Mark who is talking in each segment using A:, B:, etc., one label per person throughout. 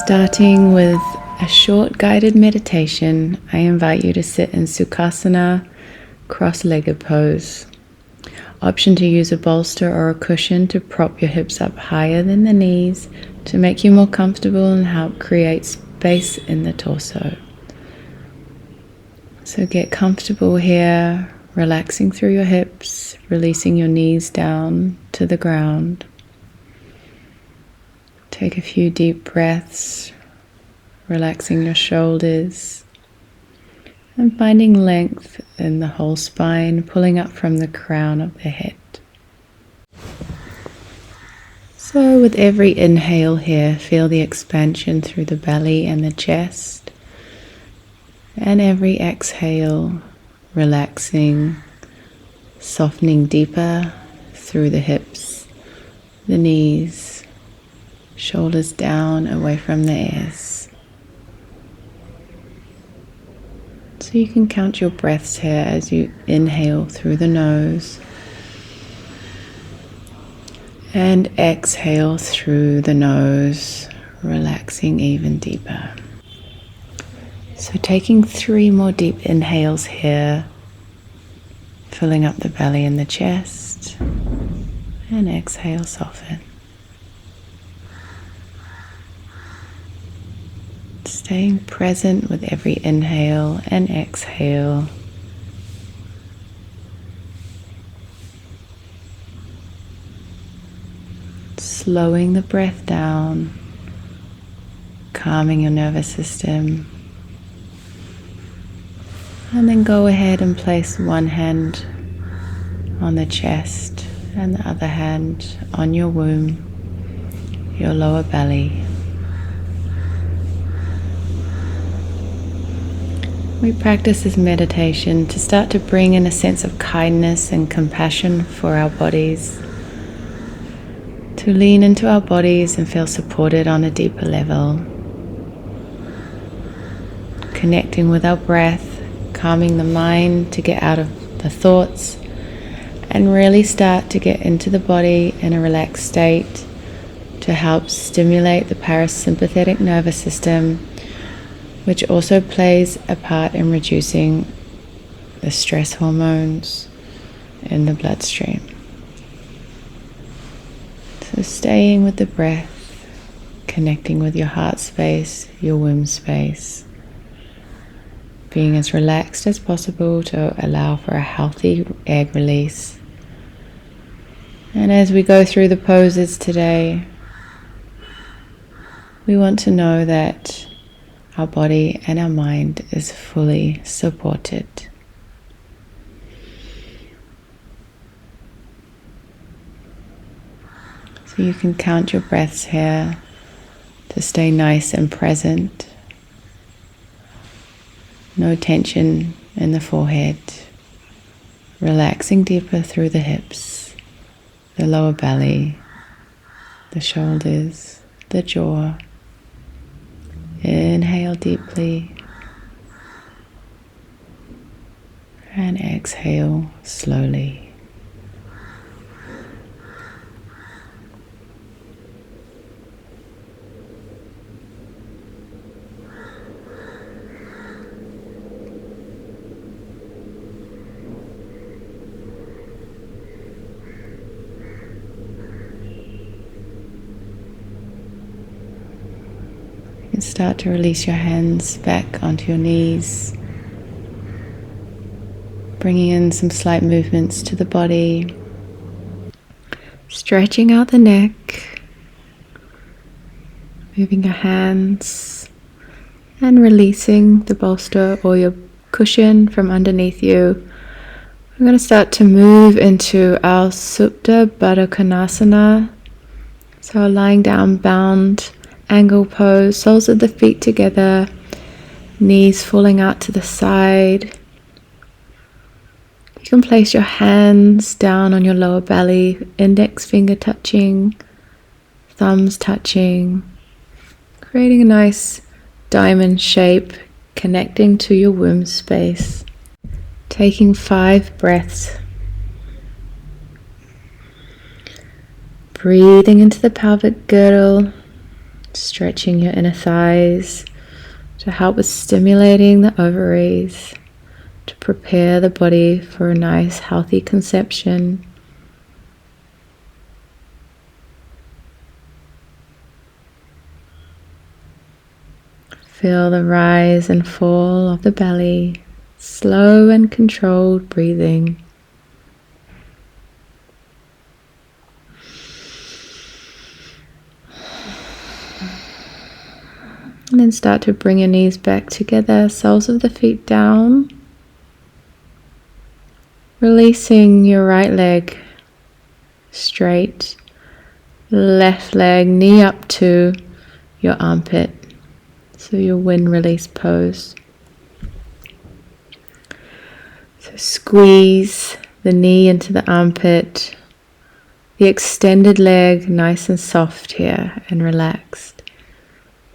A: Starting with a short guided meditation, I invite you to sit in Sukhasana, cross-legged pose. Option to use a bolster or a cushion to prop your hips up higher than the knees to make you more comfortable and help create space in the torso. So get comfortable here, relaxing through your hips, releasing your knees down to the ground. Take a few deep breaths, relaxing your shoulders and finding length in the whole spine, pulling up from the crown of the head. So with every inhale here, feel the expansion through the belly and the chest. And every exhale, relaxing, softening deeper through the hips, the knees, shoulders down away from the ears. So you can count your breaths here as you inhale through the nose and exhale through the nose, relaxing even deeper. So taking 3 more deep inhales here, filling up the belly and the chest, and exhale, soften. Staying present with every inhale and exhale. Slowing the breath down, calming your nervous system. And then go ahead and place one hand on the chest and the other hand on your womb, your lower belly. We practice this meditation to start to bring in a sense of kindness and compassion for our bodies, to lean into our bodies and feel supported on a deeper level, connecting with our breath, calming the mind to get out of the thoughts and really start to get into the body in a relaxed state to help stimulate the parasympathetic nervous system, which also plays a part in reducing the stress hormones in the bloodstream. So staying with the breath, connecting with your heart space, your womb space, being as relaxed as possible to allow for a healthy egg release. And as we go through the poses today, we want to know that our body and our mind is fully supported. So you can count your breaths here to stay nice and present. No tension in the forehead, relaxing deeper through the hips, the lower belly, the shoulders, the jaw. Inhale deeply and exhale slowly. And start to release your hands back onto your knees, bringing in some slight movements to the body, stretching out the neck, moving your hands and releasing the bolster or your cushion from underneath you. We're going to start to move into our Supta Baddha Konasana, so lying down bound angle pose, soles of the feet together, knees falling out to the side. You can place your hands down on your lower belly, index finger touching, thumbs touching, creating a nice diamond shape, connecting to your womb space. Taking 5 breaths. Breathing into the pelvic girdle, Stretching your inner thighs to help with stimulating the ovaries, to prepare the body for a nice healthy conception. Feel the rise and fall of the belly, slow and controlled breathing. And then start to bring your knees back together, soles of the feet down. Releasing your right leg straight, left leg, knee up to your armpit. So your wind release pose. So squeeze the knee into the armpit, the extended leg nice and soft here and relaxed.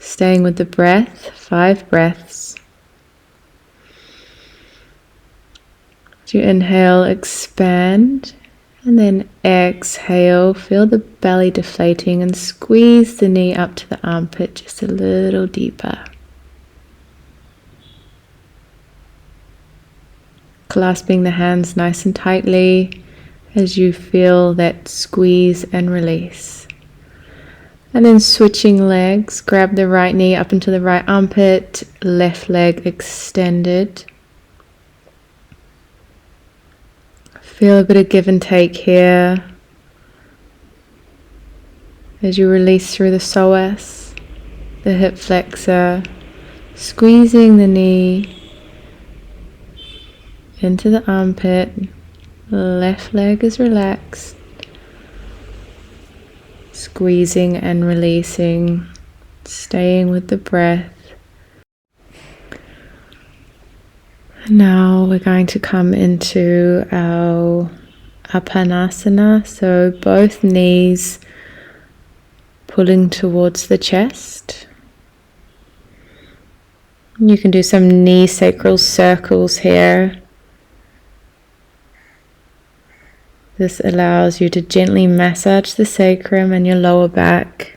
A: Staying with the breath, 5 breaths. As you inhale, expand, and then exhale, feel the belly deflating and squeeze the knee up to the armpit just a little deeper. Clasping the hands nice and tightly as you feel that squeeze and release. And then switching legs, grab the right knee up into the right armpit, left leg extended. Feel a bit of give and take here as you release through the psoas, the hip flexor, squeezing the knee into the armpit, left leg is relaxed, squeezing and releasing, staying with the breath. Now we're going to come into our Apanasana, so both knees pulling towards the chest. You can do some knee sacral circles here. This allows you to gently massage the sacrum and your lower back.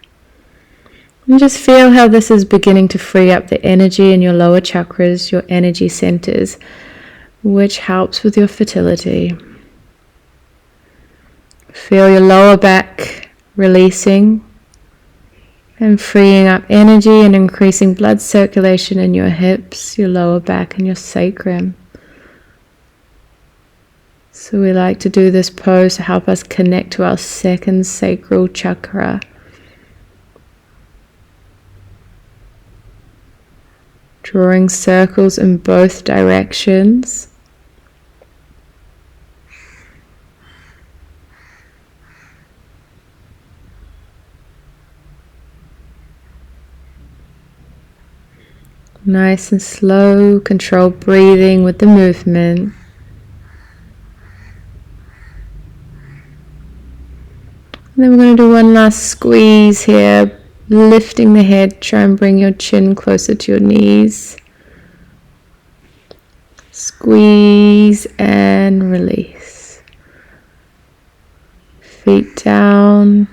A: And just feel how this is beginning to free up the energy in your lower chakras, your energy centers, which helps with your fertility. Feel your lower back releasing and freeing up energy and increasing blood circulation in your hips, your lower back, and your sacrum. So we like to do this pose to help us connect to our second sacral chakra. Drawing circles in both directions. Nice and slow, controlled breathing with the movement. And then we're going to do one last squeeze here. Lifting the head, try and bring your chin closer to your knees. Squeeze and release. Feet down.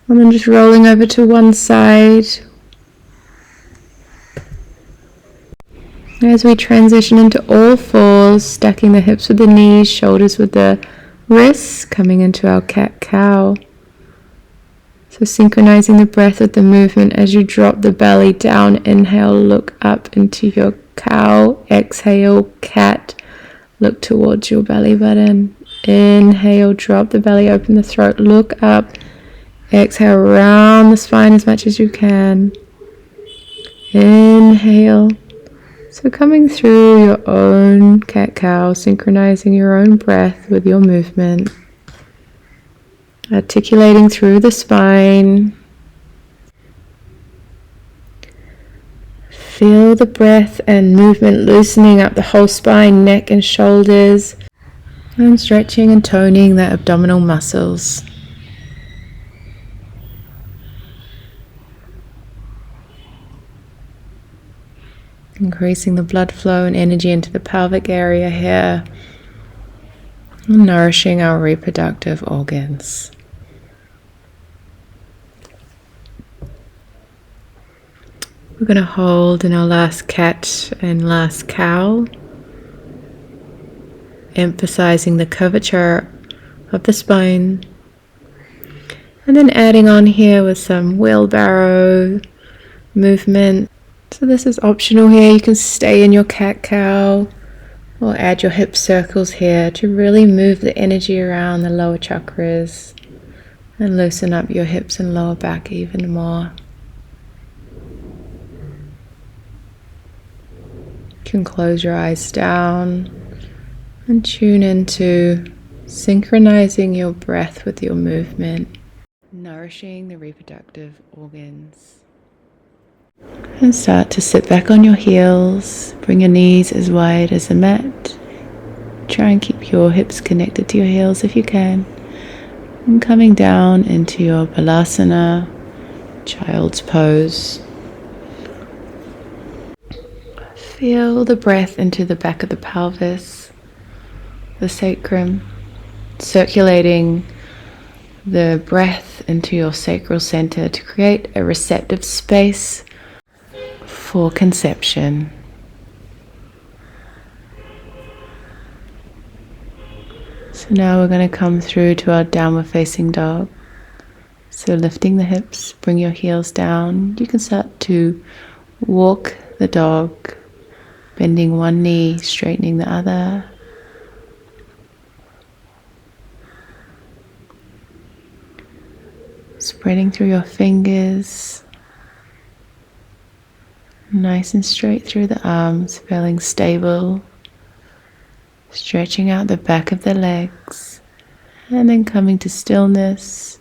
A: And then just rolling over to one side. As we transition into all fours, stacking the hips with the knees, shoulders with the wrists, coming into our cat-cow. So synchronizing the breath with the movement as you drop the belly down. Inhale, look up into your cow. Exhale, cat. Look towards your belly button. Inhale, drop the belly, open the throat, look up. Exhale, round the spine as much as you can. Inhale. So coming through your own cat-cow, synchronizing your own breath with your movement. Articulating through the spine. Feel the breath and movement loosening up the whole spine, neck and shoulders. And stretching and toning the abdominal muscles. Increasing the blood flow and energy into the pelvic area here. And nourishing our reproductive organs. We're going to hold in our last cat and last cow, emphasizing the curvature of the spine. And then adding on here with some wheelbarrow movement. So this is optional here. You can stay in your cat-cow or add your hip circles here to really move the energy around the lower chakras and loosen up your hips and lower back even more. You can close your eyes down and tune into synchronizing your breath with your movement, nourishing the reproductive organs. And start to sit back on your heels. Bring your knees as wide as the mat. Try and keep your hips connected to your heels if you can. And coming down into your balasana, child's pose. Feel the breath into the back of the pelvis, the sacrum, circulating the breath into your sacral center to create a receptive space for conception. So now we're going to come through to our downward facing dog. So lifting the hips, bring your heels down. You can start to walk the dog, bending one knee, straightening the other. Spreading through your fingers. Nice and straight through the arms, feeling stable. Stretching out the back of the legs. And then coming to stillness.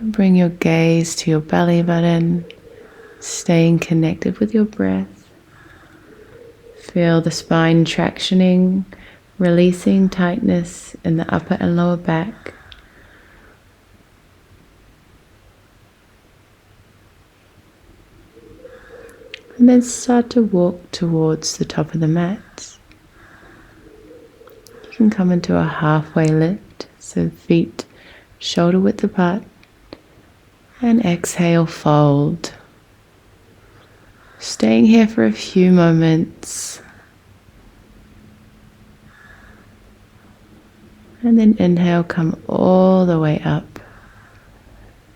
A: Bring your gaze to your belly button, staying connected with your breath. Feel the spine tractioning, releasing tightness in the upper and lower back. And then start to walk towards the top of the mat. You can come into a halfway lift, so feet shoulder width apart. And exhale, fold. Staying here for a few moments. And then inhale, come all the way up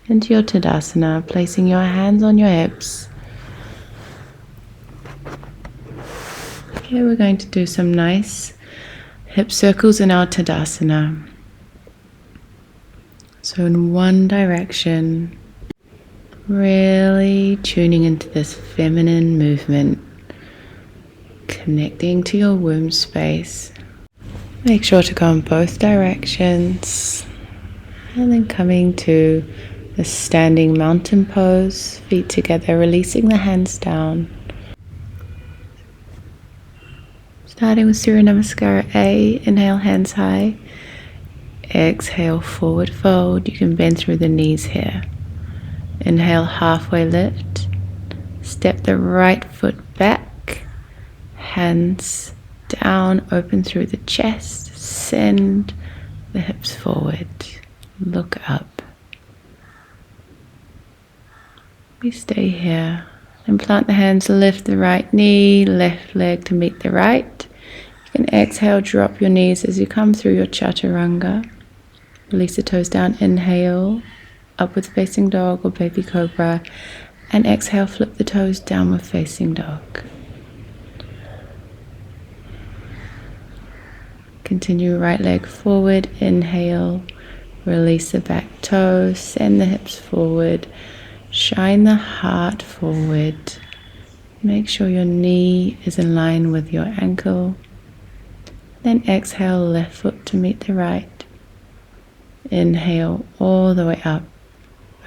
A: into your Tadasana, placing your hands on your hips. Okay, we're going to do some nice hip circles in our Tadasana. So in one direction, really tuning into this feminine movement, connecting to your womb space. Make sure to go in both directions. And then coming to the standing mountain pose, feet together, releasing the hands down. Starting with Surya Namaskara A, inhale, hands high. Exhale, forward fold. You can bend through the knees here. Inhale, halfway lift. Step the right foot back. Hands down, open through the chest. Send the hips forward. Look up. We stay here. And plant the hands, lift the right knee, left leg to meet the right. You can exhale, drop your knees as you come through your chaturanga. Release the toes down, inhale, upward facing dog or baby cobra. And exhale, flip the toes, downward facing dog. Continue right leg forward, inhale, release the back toes, send the hips forward. Shine the heart forward. Make sure your knee is in line with your ankle. Then exhale, left foot to meet the right. Inhale all the way up.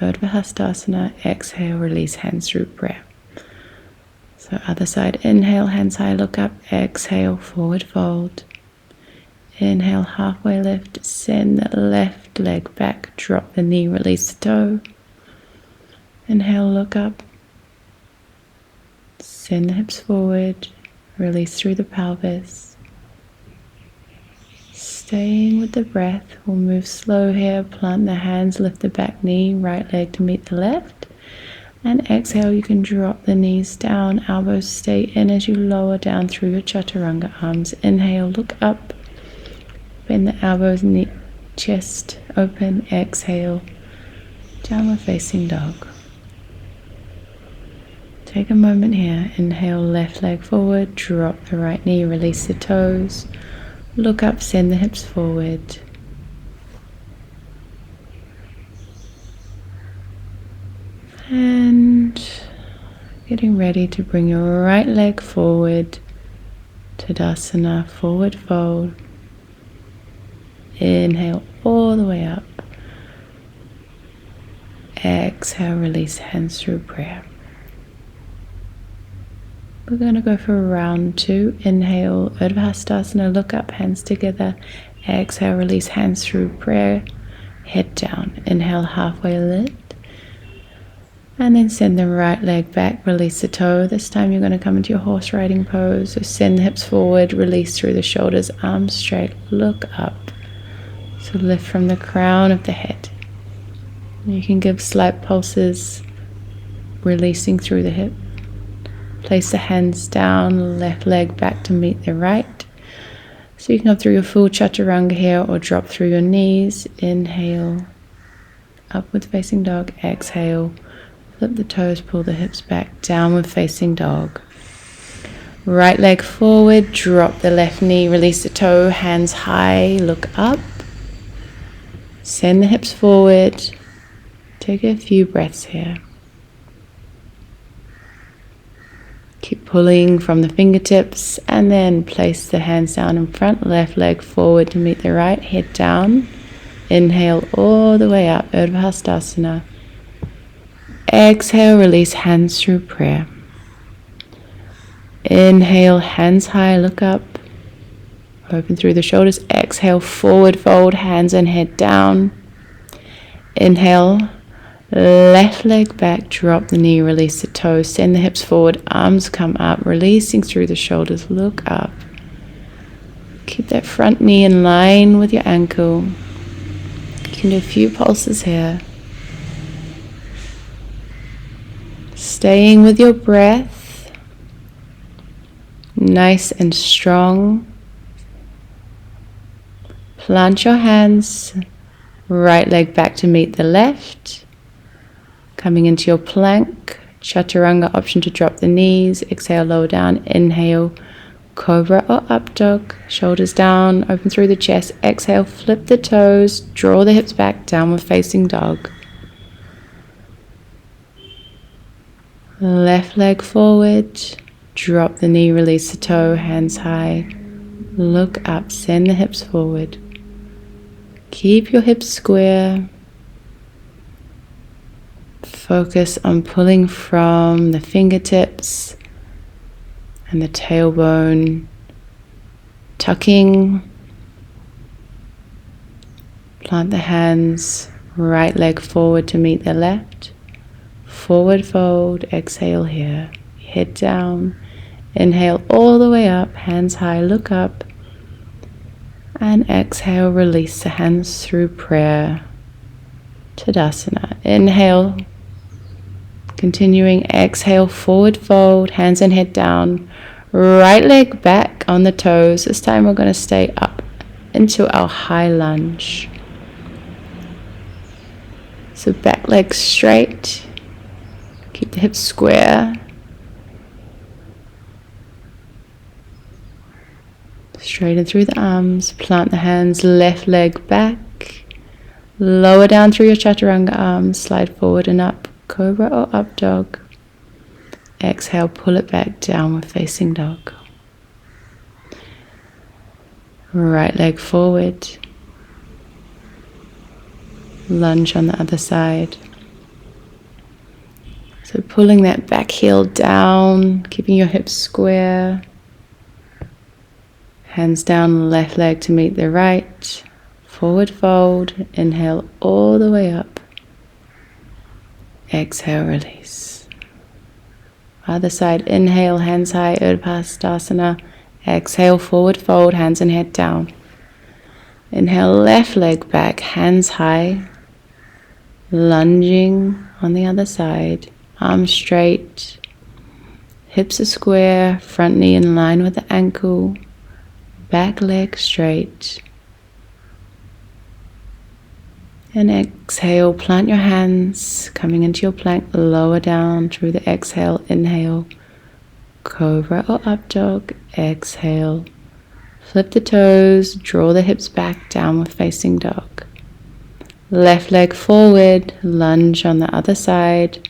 A: Urdhva Hastasana. Exhale, release hands through prayer. So other side, inhale, hands high, look up. Exhale, forward fold. Inhale, halfway lift. Send the left leg back. Drop the knee, release the toe. Inhale, look up. Send the hips forward. Release through the pelvis. Staying with the breath, we'll move slow here. Plant the hands, lift the back knee, right leg to meet the left. And exhale, you can drop the knees down, elbows stay in as you lower down through your chaturanga arms. Inhale, look up, bend the elbows, knee, chest open. Exhale, downward facing dog. Take a moment here. Inhale, left leg forward, drop the right knee, release the toes. Look up, send the hips forward. And getting ready to bring your right leg forward, Tadasana, forward fold. Inhale all the way up. Exhale, release hands through prayer. We're going to go for round 2. Inhale, Urdhva Hastasana, look up, hands together. Exhale, release hands through prayer, head down. Inhale, halfway lift. And then send the right leg back, release the toe. This time you're going to come into your horse riding pose. So send the hips forward, release through the shoulders, arms straight, look up. So lift from the crown of the head. You can give slight pulses, releasing through the hip. Place the hands down, left leg back to meet the right. So you can go through your full chaturanga here or drop through your knees. Inhale, upward facing dog. Exhale, flip the toes, pull the hips back, downward facing dog. Right leg forward, drop the left knee, release the toe, hands high, look up. Send the hips forward. Take a few breaths here. Keep pulling from the fingertips and then place the hands down in front, left leg forward to meet the right, head down. Inhale all the way up, Urdhva Hastasana. Exhale, release hands through prayer. Inhale, hands high, look up. Open through the shoulders. Exhale, forward fold, hands and head down. Inhale, left leg back, drop the knee, release the toes, send the hips forward, arms come up, releasing through the shoulders, look up. Keep that front knee in line with your ankle. You can do a few pulses here. Staying with your breath, nice and strong. Plant your hands, right leg back to meet the left. Coming into your plank, chaturanga, option to drop the knees. Exhale, lower down. Inhale, cobra or up dog. Shoulders down, open through the chest. Exhale, flip the toes, draw the hips back, downward facing dog. Left leg forward, drop the knee, release the toe, hands high. Look up, send the hips forward. Keep your hips square. Focus on pulling from the fingertips and the tailbone, tucking. Plant the hands, right leg forward to meet the left. Forward fold, exhale here. Head down. Inhale all the way up, hands high, look up. And exhale, release the hands through prayer. Tadasana. Inhale. Continuing, exhale, forward fold, hands and head down. Right leg back on the toes. This time we're going to stay up into our high lunge. So back leg straight. Keep the hips square. Straighten through the arms. Plant the hands, left leg back. Lower down through your chaturanga arms. Slide forward and up. Cobra or up dog. Exhale, pull it back, downward facing dog. Right leg forward. Lunge on the other side. So pulling that back heel down, keeping your hips square. Hands down, left leg to meet the right. Forward fold. Inhale all the way up. Exhale, release. Other side, inhale, hands high, Urdhva Hastasana. Exhale, forward fold, hands and head down. Inhale, left leg back, hands high, lunging on the other side, arms straight, hips are square, front knee in line with the ankle, back leg straight. And exhale, plant your hands, coming into your plank, lower down through the exhale, inhale, cobra or up dog, exhale, flip the toes, draw the hips back, downward facing dog. Left leg forward, lunge on the other side,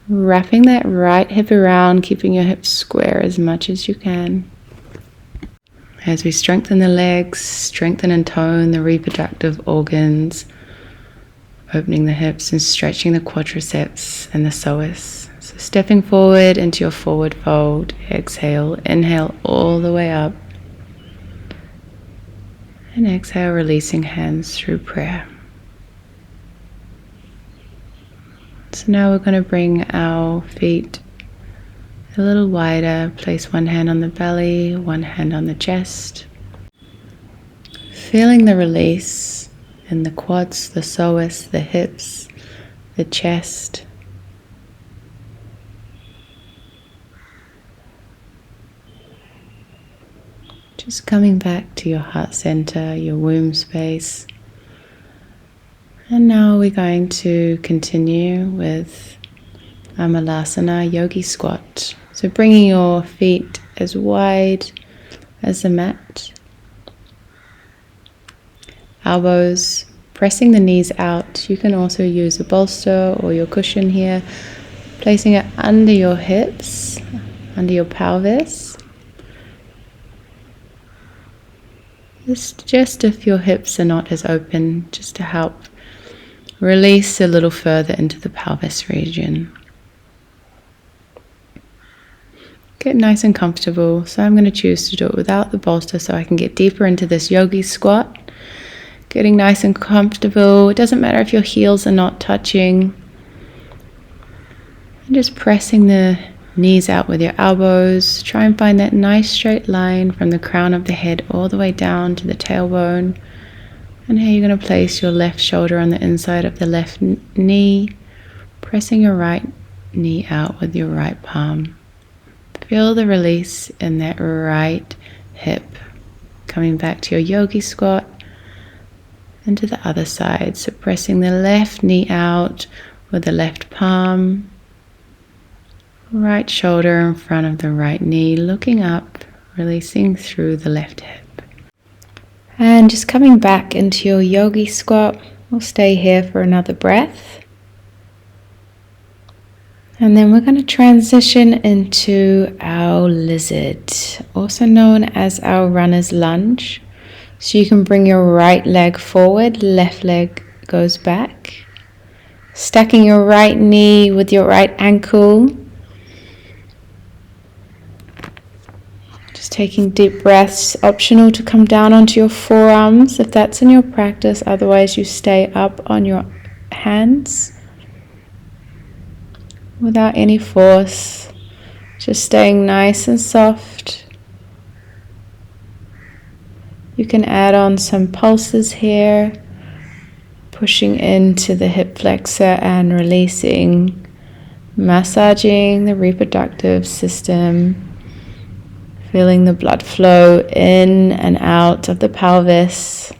A: wrapping that right hip around, keeping your hips square as much as you can. As we strengthen the legs, strengthen and tone the reproductive organs, opening the hips and stretching the quadriceps and the psoas. So stepping forward into your forward fold, exhale, inhale all the way up. And exhale, releasing hands through prayer. So now we're going to bring our feet a little wider. Place one hand on the belly, one hand on the chest. Feeling the release in the quads, the psoas, the hips, the chest. Just coming back to your heart center, your womb space. And now we're going to continue with Amalasana Yogi Squat. So bringing your feet as wide as the mat. Elbows, pressing the knees out. You can also use a bolster or your cushion here. Placing it under your hips, under your pelvis. Just if your hips are not as open, just to help release a little further into the pelvis region. Get nice and comfortable. So I'm going to choose to do it without the bolster so I can get deeper into this yogi squat. Getting nice and comfortable. It doesn't matter if your heels are not touching. And just pressing the knees out with your elbows. Try and find that nice straight line from the crown of the head all the way down to the tailbone. And here you're going to place your left shoulder on the inside of the left knee, pressing your right knee out with your right palm. Feel the release in that right hip. Coming back to your yogi squat and to the other side. So pressing the left knee out with the left palm, right shoulder in front of the right knee, looking up, releasing through the left hip. And just coming back into your yogi squat. We'll stay here for another breath. And then we're going to transition into our lizard, also known as our runner's lunge. So you can bring your right leg forward, left leg goes back. Stacking your right knee with your right ankle. Just taking deep breaths. Optional to come down onto your forearms if that's in your practice. Otherwise you stay up on your hands without any force. Just staying nice and soft. You can add on some pulses here. Pushing into the hip flexor and releasing. Massaging the reproductive system. Feeling the blood flow in and out of the pelvis.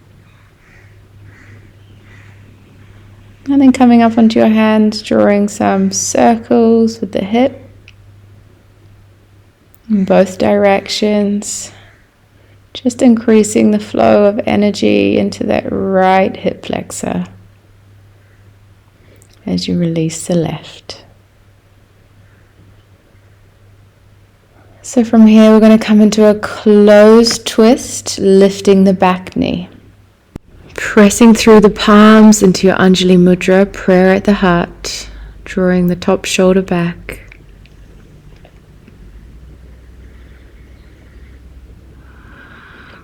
A: And then coming up onto your hands, drawing some circles with the hip in both directions. Just increasing the flow of energy into that right hip flexor as you release the left. So from here we're going to come into a closed twist, lifting the back knee. Pressing through the palms into your Anjali Mudra, prayer at the heart, drawing the top shoulder back.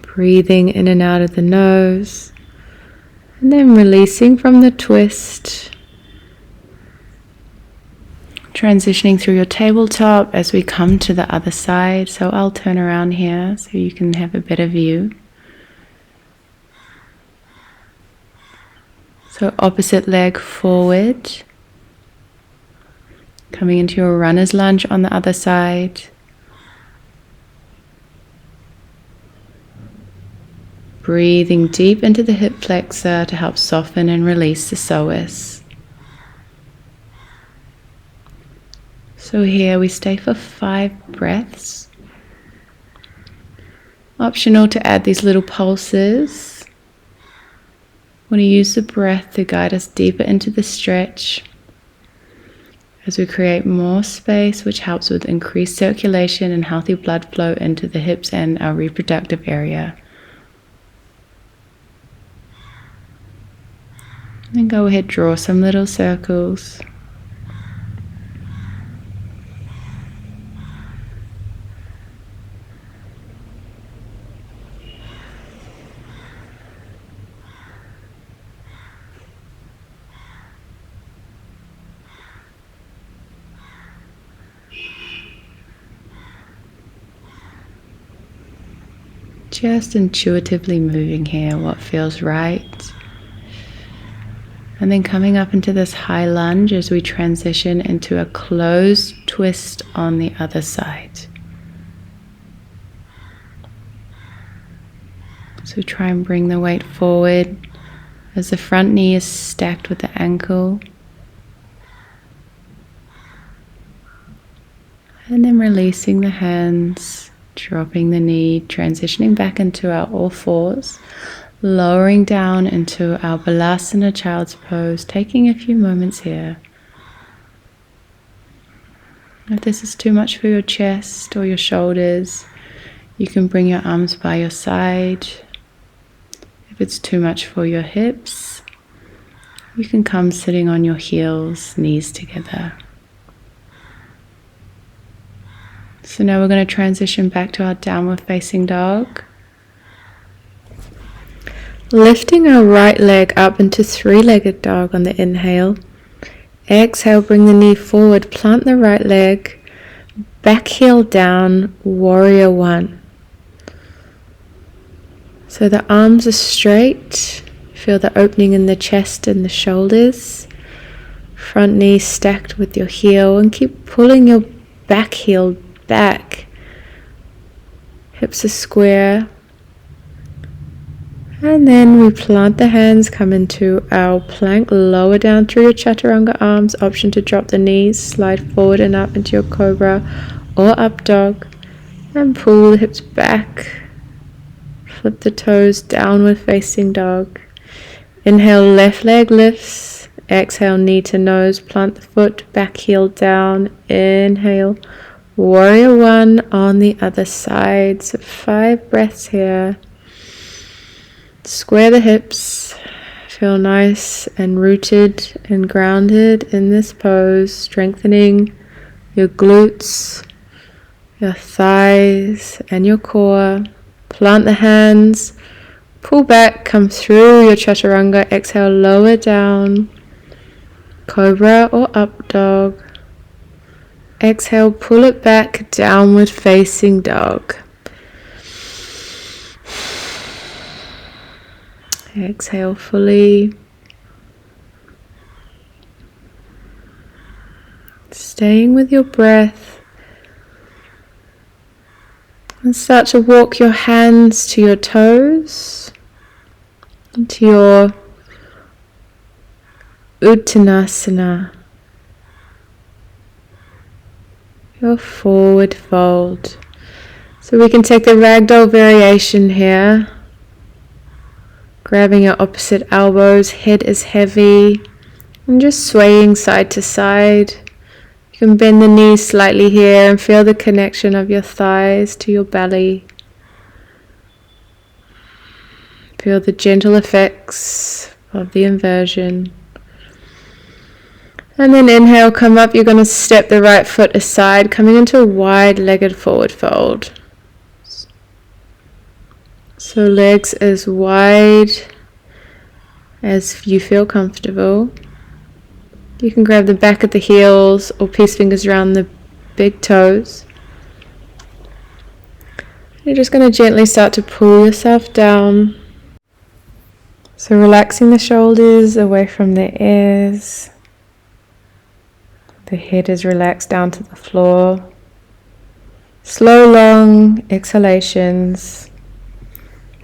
A: Breathing in and out of the nose, and then releasing from the twist. Transitioning through your tabletop as we come to the other side. So I'll turn around here so you can have a better view. So opposite leg forward, coming into your runner's lunge on the other side. Breathing deep into the hip flexor to help soften and release the psoas. So here we stay for 5 breaths. Optional to add these little pulses. We want to use the breath to guide us deeper into the stretch as we create more space, which helps with increased circulation and healthy blood flow into the hips and our reproductive area. And go ahead, draw some little circles. Just intuitively moving here, what feels right. And then coming up into this high lunge as we transition into a closed twist on the other side. So try and bring the weight forward as the front knee is stacked with the ankle. And then releasing the hands, dropping the knee, transitioning back into our all fours, lowering down into our Balasana Child's Pose, taking a few moments here. If this is too much for your chest or your shoulders, you can bring your arms by your side. If it's too much for your hips, you can come sitting on your heels, knees together. So now we're going to transition back to our downward facing dog. Lifting our right leg up into 3-legged dog on the inhale. Exhale, bring the knee forward, plant the right leg, back heel down, warrior 1. So the arms are straight, feel the opening in the chest and the shoulders. Front knee stacked with your heel, and keep pulling your back heel back. Hips are square. And then we plant the hands, come into our plank, lower down through your chaturanga arms, option to drop the knees, slide forward and up into your cobra or up dog, and pull the hips back, flip the toes, downward facing dog. Inhale, left leg lifts, exhale, knee to nose, plant the foot, back heel down, inhale, warrior 1 on the other side. So 5 breaths here. Square the hips, feel nice and rooted and grounded in this pose, strengthening your glutes, your thighs and your core. Plant the hands, pull back, come through your chaturanga, exhale, lower down, cobra or up dog. Exhale, pull it back, downward facing dog. Exhale fully. Staying with your breath. And start to walk your hands to your toes, into your Uttanasana, your forward fold. So we can take the ragdoll variation here. Grabbing your opposite elbows, head is heavy, and just swaying side to side. You can bend the knees slightly here and feel the connection of your thighs to your belly. Feel the gentle effects of the inversion. And then inhale, come up. You're going to step the right foot aside, coming into a wide-legged forward fold. So legs as wide as you feel comfortable. You can grab the back of the heels or peace fingers around the big toes. You're just going to gently start to pull yourself down. So relaxing the shoulders away from the ears. The head is relaxed down to the floor. Slow, long exhalations.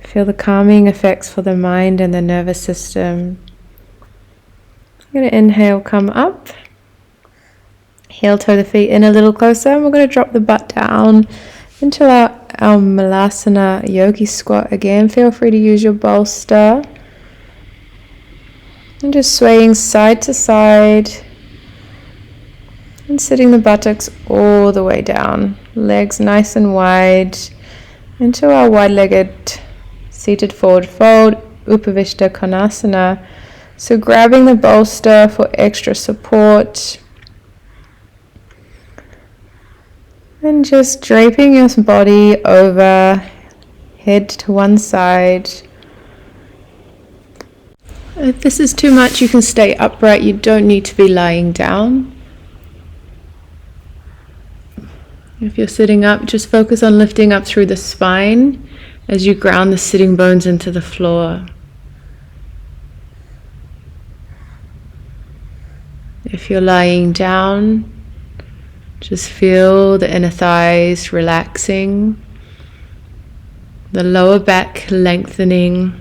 A: Feel the calming effects for the mind and the nervous system. I'm going to inhale, come up. Heel toe the feet in a little closer, and we're going to drop the butt down into our Malasana yogi squat again. Feel free to use your bolster. And just swaying side to side. And sitting the buttocks all the way down. Legs nice and wide into our wide-legged seated forward fold, Upavishta Konasana. So grabbing the bolster for extra support. And just draping your body over, head to one side. If this is too much, you can stay upright. You don't need to be lying down. If you're sitting up, just focus on lifting up through the spine as you ground the sitting bones into the floor. If you're lying down, just feel the inner thighs relaxing, the lower back lengthening.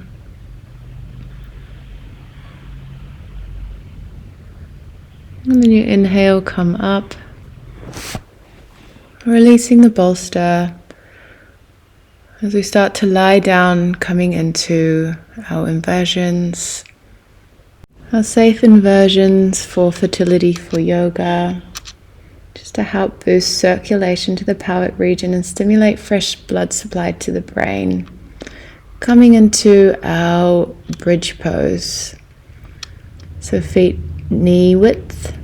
A: And then you inhale, come up, releasing the bolster as we start to lie down, coming into our inversions, our safe inversions for fertility, for yoga. Just to help boost circulation to the pelvic region and stimulate fresh blood supply to the brain. Coming into our bridge pose. So feet knee width.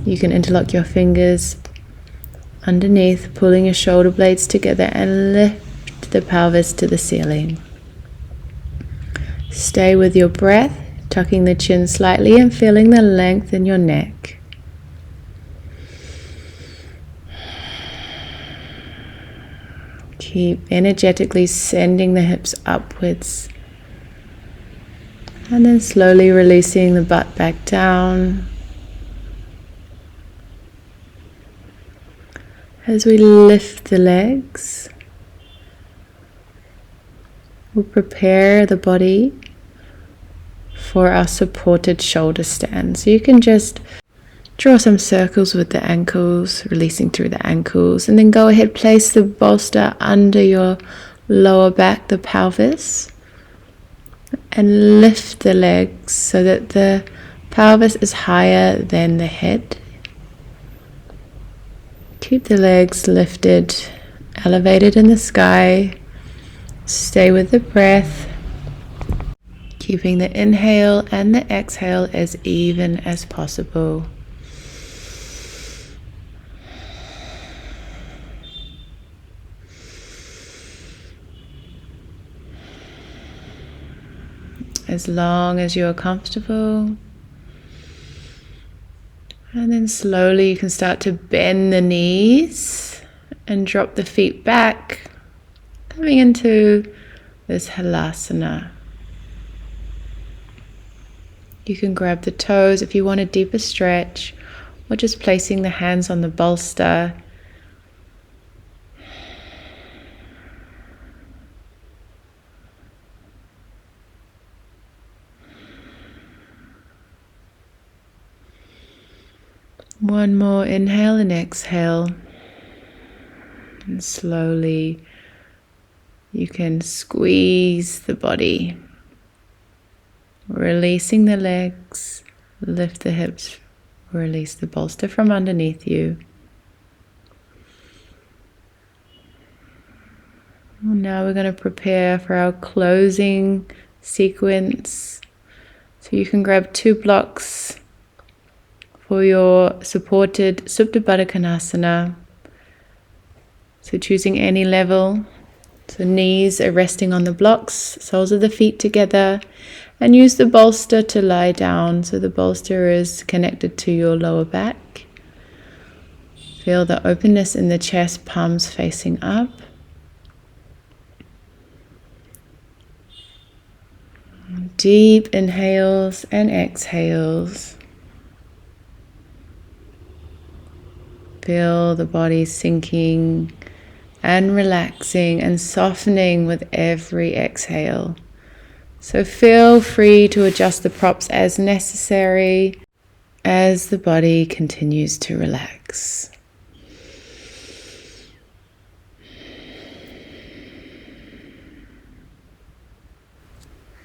A: You can interlock your fingers underneath, pulling your shoulder blades together and lift the pelvis to the ceiling. Stay with your breath, tucking the chin slightly and feeling the length in your neck. Keep energetically sending the hips upwards and then slowly releasing the butt back down. As we lift the legs, we'll prepare the body for our supported shoulder stand. So you can just draw some circles with the ankles, releasing through the ankles, and then go ahead, place the bolster under your lower back, the pelvis, and lift the legs so that the pelvis is higher than the head. Keep the legs lifted, elevated in the sky. Stay with the breath, keeping the inhale and the exhale as even as possible. As long as you are comfortable. And then slowly you can start to bend the knees and drop the feet back, coming into this halasana. You can grab the toes if you want a deeper stretch, or just placing the hands on the bolster. One more inhale and exhale, and slowly you can squeeze the body, releasing the legs, lift the hips, release the bolster from underneath you. Now we're going to prepare for our closing sequence. So you can grab 2 blocks for your supported Supta Baddha Konasana. So choosing any level. So knees are resting on the blocks, soles of the feet together, and use the bolster to lie down. So the bolster is connected to your lower back. Feel the openness in the chest, palms facing up. deep inhales and exhales. Feel the body sinking and relaxing and softening with every exhale. So feel free to adjust the props as necessary as the body continues to relax.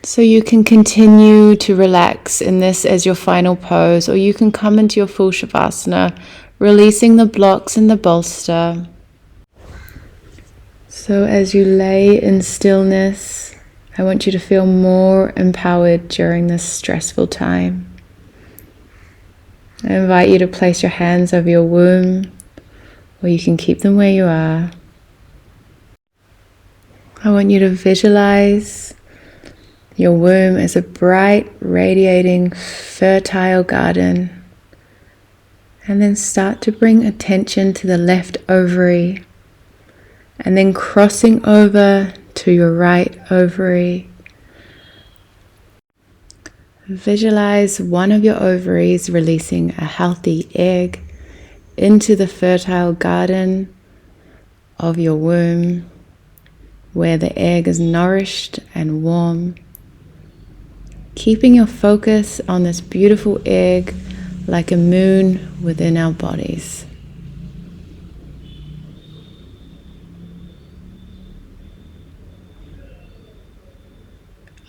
A: So you can continue to relax in this as your final pose, or you can come into your full Shavasana, releasing the blocks in the bolster. So as you lay in stillness, I want you to feel more empowered during this stressful time. I invite you to place your hands over your womb, or you can keep them where you are. I want you to visualize your womb as a bright, radiating, fertile garden. And then start to bring attention to the left ovary. And then crossing over to your right ovary. Visualize one of your ovaries releasing a healthy egg into the fertile garden of your womb, where the egg is nourished and warm. Keeping your focus on this beautiful egg like a moon within our bodies.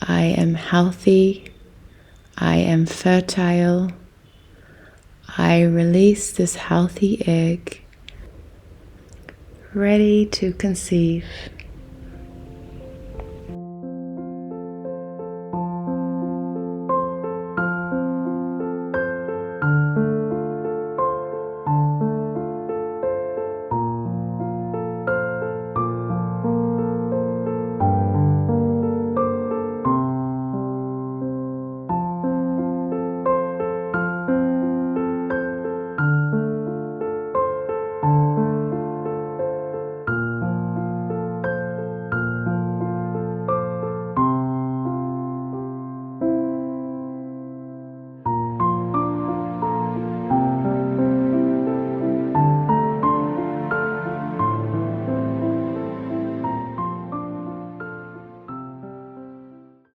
A: I am healthy. I am fertile. I release this healthy egg, ready to conceive.